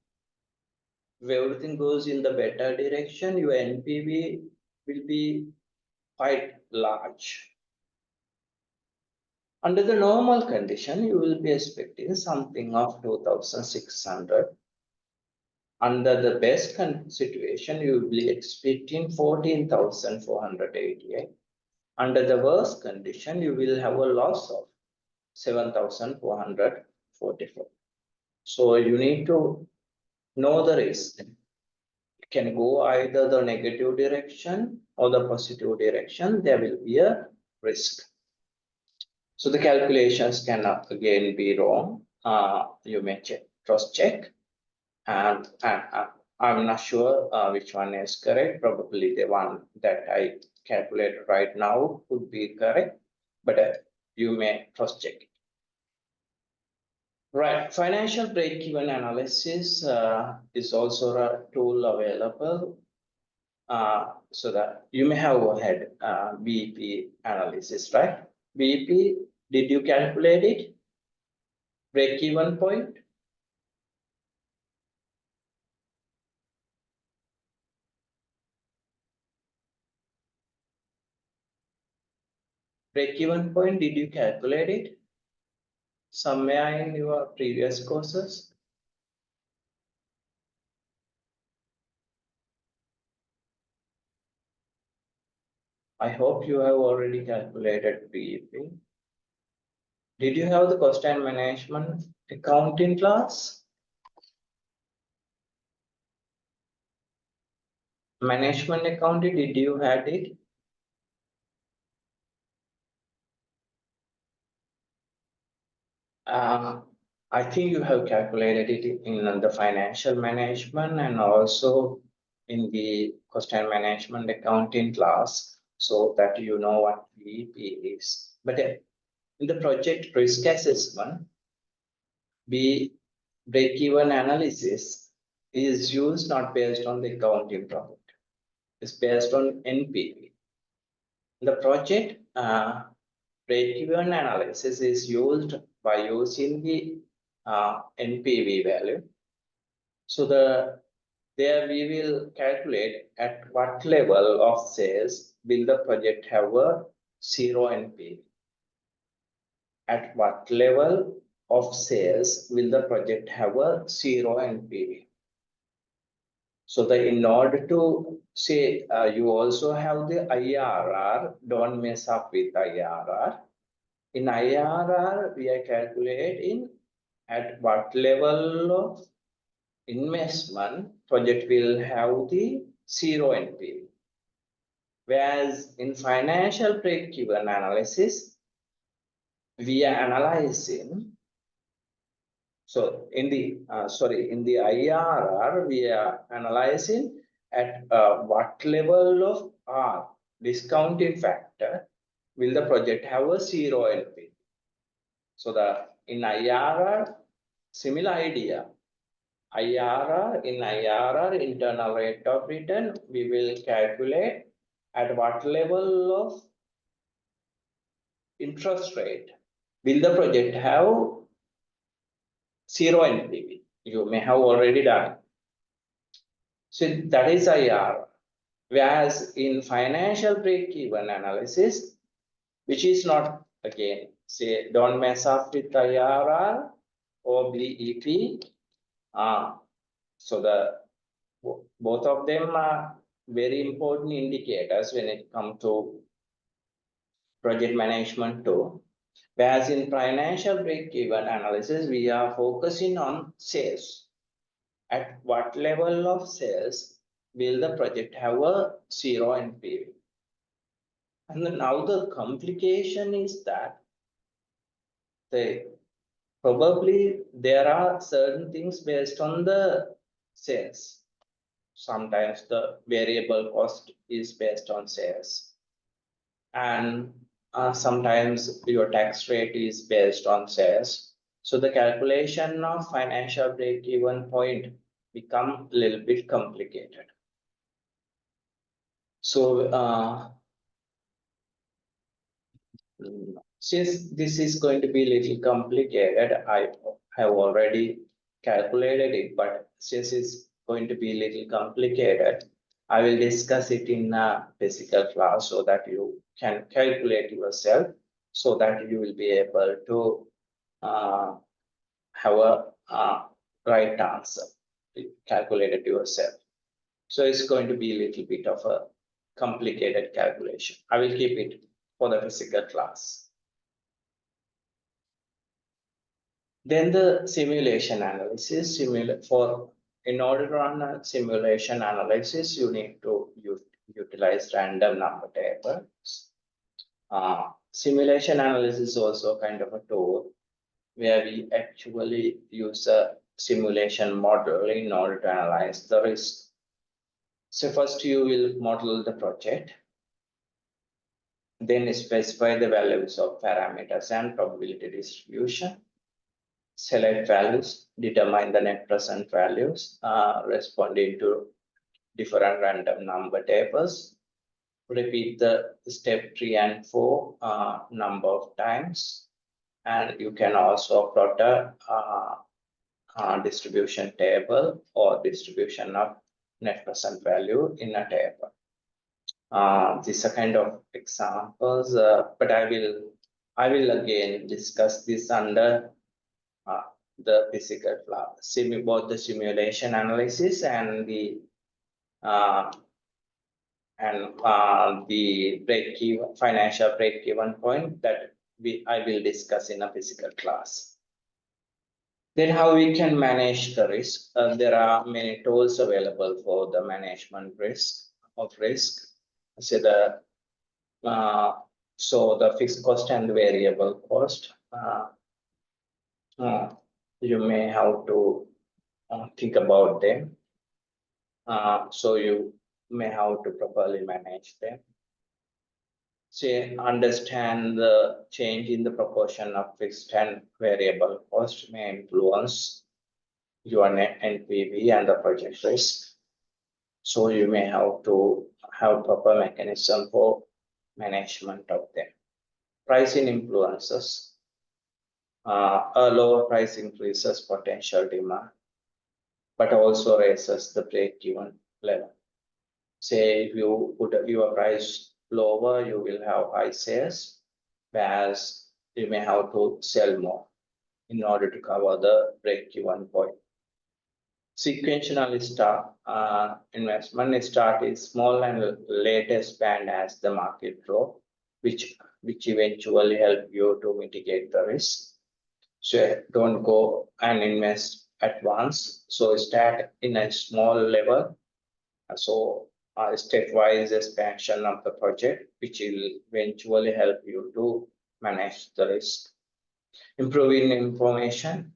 If everything goes in the better direction, your NPV will be quite large. Under the normal condition, you will be expecting something of 2,600. Under the best situation, you will be expecting 14,488. Under the worst condition, you will have a loss of 7,444. So you need to know the risk. It can go either the negative direction or the positive direction. There will be a risk. So the calculations can again be wrong. You may cross-check, and I'm not sure which one is correct. Probably the one that I calculated right now could be correct, but you may cross-check it. Right, financial break-even analysis is also a tool available. So that you may have had BEP analysis, right? BEP, did you calculate it? Break-even point? Break-even point, did you calculate it? Somewhere in your previous courses? I hope you have already calculated BEP. Did you have the cost and management accounting class? Management accounting, did you had it? I think you have calculated it in the financial management and also in the cost and management accounting class, so that you know what BEP is. But in the project risk assessment, break-even analysis is used not based on the accounting profit. It's based on NPV. The project break-even analysis is used by using the NPV value. So there we will calculate at what level of sales will the project have a zero NPV. At what level of sales will the project have a zero NPV. So in order to say you also have the IRR, don't mess up with IRR. In IRR, we are calculating at what level of investment project will have the zero NPV. Whereas in financial break-even analysis, we are analyzing. So in the IRR, we are analyzing at what level of R, discounting factor, will the project have a zero NPV. So in IRR, similar idea. IRR, internal rate of return, we will calculate at what level of interest rate will the project have zero NPV. You may have already done. So that is IRR. Whereas in financial break-even analysis, which is not, again, say, don't mess up with IRR or BEP. So both of them are very important indicators when it comes to project management too. Whereas in financial break-even analysis, we are focusing on sales. At what level of sales will the project have a zero NPV? And then now the complication is that probably there are certain things based on the sales. Sometimes the variable cost is based on sales. And sometimes your tax rate is based on sales. So the calculation of financial break-even point become a little bit complicated. So since this is going to be a little complicated, I have already calculated it, but since it's going to be a little complicated, I will discuss it in a physical class so that you can calculate yourself, so that you will be able to have a right answer, calculate it yourself. So it's going to be a little bit of a complicated calculation. I will keep it for the physical class. Then the simulation analysis, in order to run a simulation analysis, you need to utilize random number tables. Simulation analysis is also kind of a tool where we actually use a simulation model in order to analyze the risk. So first you will model the project, then specify the values of parameters and probability distribution. Select values, determine the net present values responding to different random number tables. Repeat the step 3 and 4 number of times. And you can also plot a distribution table or distribution of net present value in a table. These are kind of examples, but I will again discuss this under the physical class, both the simulation analysis and the financial break-even point that I will discuss in a physical class. Then how we can manage the risk. There are many tools available for the management of risk. So the fixed cost and variable cost. You may have to think about them. So you may have to properly manage them. Say, understand the change in the proportion of fixed and variable cost may influence your net NPV and the project risk. So you may have to have proper mechanism for management of them. Pricing influences. A lower price increases potential demand, but also raises the break-even level. Say if you put your price lower, you will have high sales, whereas you may have to sell more in order to cover the break-even point. Sequential investment start is small and later expand as the market grow, which eventually help you to mitigate the risk. So don't go and invest at once. So start in a small level. So stepwise expansion of the project, which will eventually help you to manage the risk. Improving information.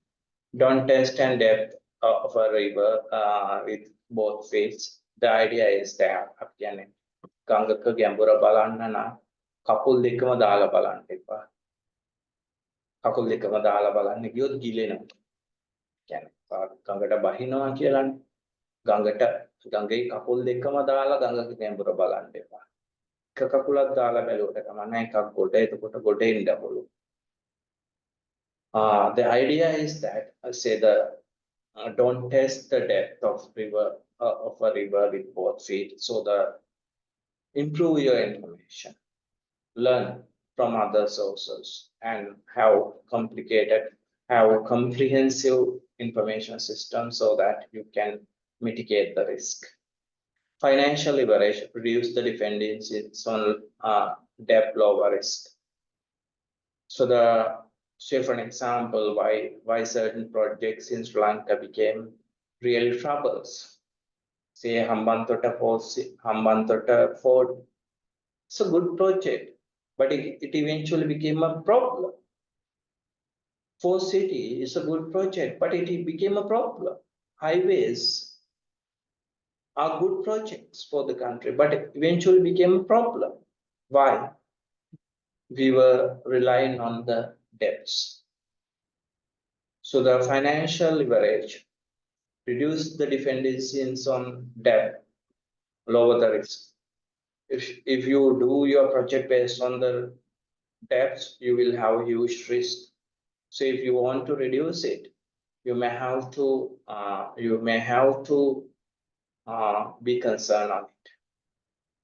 Don't test and depth of a river with both fields. The idea is that again, ගඟක ගැඹුර බලන්න නම් කකුල් දෙකම දාලා බලන්න එපා. කකුල් දෙකම දාලා බලන්න ගියොත් ගිලෙනවා. කියන්නේ ගඟට බහිනවා කියලානේ. ගඟේ කකුල් දෙකම දාලා ගඟක ගැඹුර බලන්න එපා. එක කකුලක් දාලා බැලුවට කමක් නැහැ. එකක් ගොඩ එතකොට ගොඩ එන්න පුළුවන්. The idea is that don't test the depth of a river with both feet. So improve your information, learn from other sources, and have comprehensive information system so that you can mitigate the risk. Financial leverage, reduce the dependencies on debt, lower risk. So say for an example, why certain projects in Sri Lanka became real troubles. say Hambantota Fort. It's a good project, but it eventually became a problem. Fort City is a good project, but it became a problem. Highways are good projects for the country, but it eventually became a problem. Why? We were relying on the debts. So the financial leverage, reduce the dependencies on debt, lower the risk. If you do your project based on the debts, you will have huge risk. So if you want to reduce it, you may have to be concerned on it.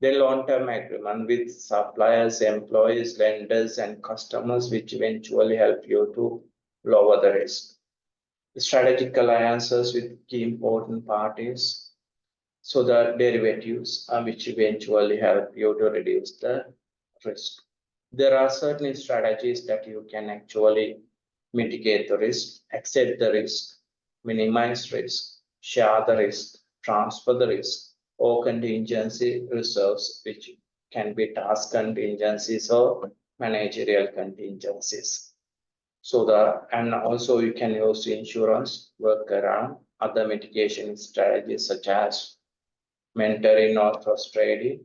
Then long-term agreement with suppliers, employees, lenders, and customers, which eventually help you to lower the risk. Strategic alliances with key important parties. So the derivatives, which eventually help you to reduce the risk. There are certain strategies that you can actually mitigate the risk, accept the risk, minimize risk, share the risk, transfer the risk, or contingency reserves, which can be task contingencies or managerial contingencies. And also you can use insurance, work around other mitigation strategies such as mentoring or trust trading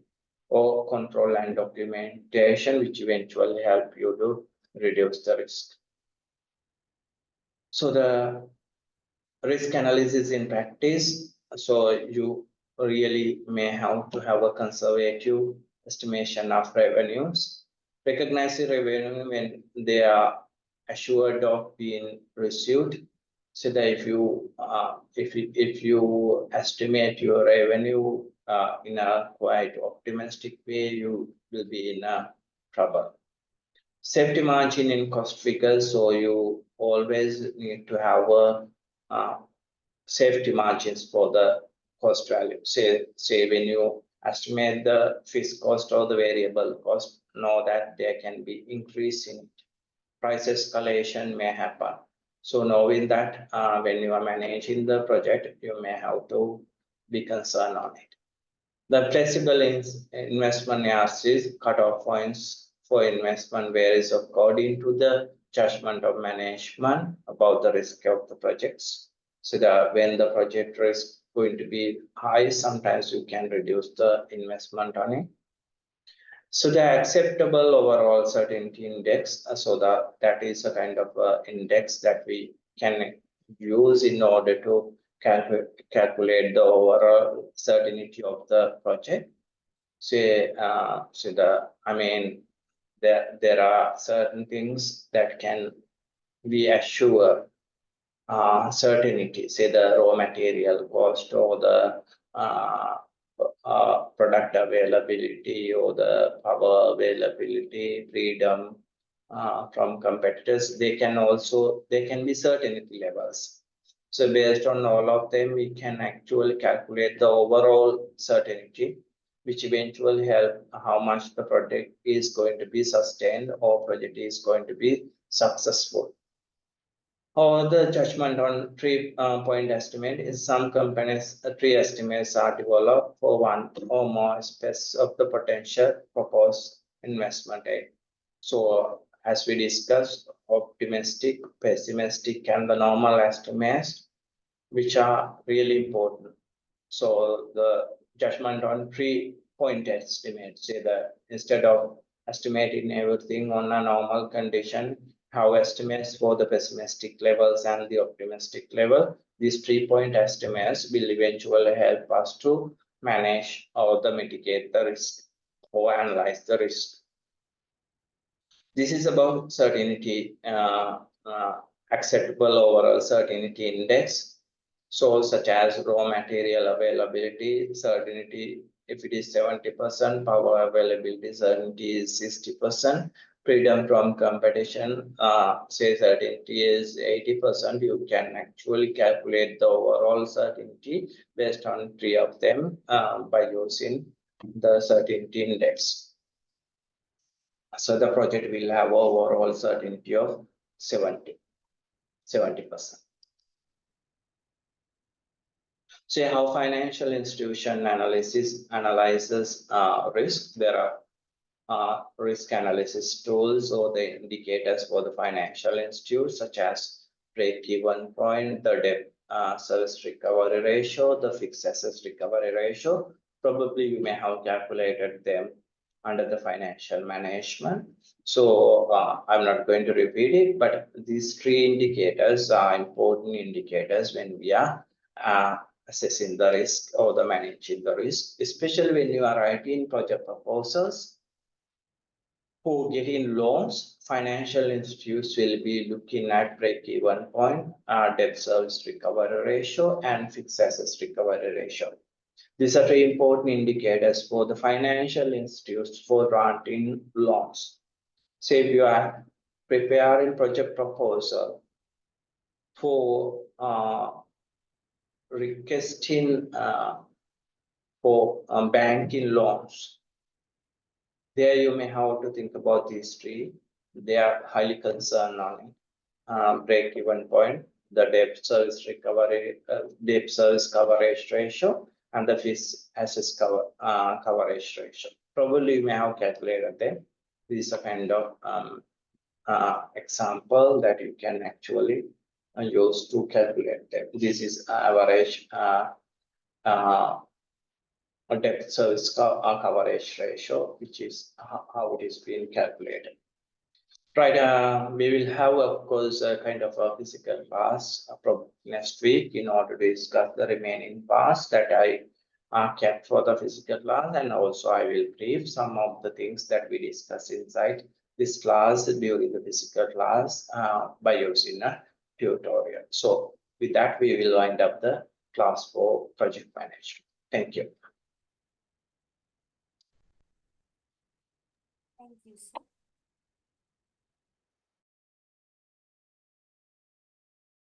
or control and documentation, which eventually help you to reduce the risk. So the risk analysis in practice, so you really may have to have a conservative estimation of revenues, recognize the revenue when they are assured of being received. So that if you estimate your revenue in a quite optimistic way, you will be in a trouble. Safety margin in cost figures, so you always need to have a safety margins for the cost value. Say when you estimate the fixed cost or the variable cost, know that there can be increase in it. Price escalation may happen. So knowing that when you are managing the project, you may have to be concerned on it. The flexible investment analysis cutoff points for investment varies according to the judgment of management about the risk of the projects. So that when the project risk going to be high, sometimes you can reduce the investment on it. So the acceptable overall certainty index, so that is a kind of index that we can use in order to calculate the overall certainty of the project. There are certain things that can be assure certainty, say the raw material cost or the product availability or the power availability, freedom from competitors. They can be certainty levels. So based on all of them, we can actually calculate the overall certainty, which eventually help how much the project is going to be sustained or project is going to be successful. Or the judgment on three-point estimate is some companies, three estimates are developed for one or more aspects of the potential proposed investment aid. So as we discussed, optimistic, pessimistic, and the normal estimates, which are really important. So the judgment on three-point estimate, say that instead of estimating everything on a normal condition, have estimates for the pessimistic levels and the optimistic level. These 3-point estimates will eventually help us to manage or mitigate the risk or analyze the risk. This is about certainty, acceptable overall certainty index. So such as raw material availability, certainty, if it is 70%, power availability certainty is 60%. Freedom from competition, say certainty is 80%, you can actually calculate the overall certainty based on three of them by using the certainty index. So the project will have overall certainty of 70%. Say how financial institution analyzes risk. There are risk analysis tools or the indicators for the financial institutes, such as break-even point, the debt service recovery ratio, the fixed assets recovery ratio. Probably you may have calculated them under the financial management. So I'm not going to repeat it, but these three indicators are important indicators when we are assessing the risk or the managing the risk, especially when you are writing project proposals. For getting loans, financial institutes will be looking at break-even point, debt service recovery ratio, and fixed assets recovery ratio. These are three important indicators for the financial institutes for granting loans. Say if you are preparing project proposal for requesting for banking loans, there you may have to think about these three. They are highly concerned on it. Break-even point, the debt service coverage ratio, and the fixed assets coverage ratio. Probably you may have calculated them. This is a kind of example that you can actually use to calculate them. This is average a debt service coverage ratio, which is how it is being calculated. Right, we will have, of course, a kind of a physical class next week in order to discuss the remaining parts that I kept for the physical class, and also I will brief some of the things that we discuss inside this class during the physical class by using a tutorial. So with that, we will wind up the class for project management. Thank you. Thank you, sir.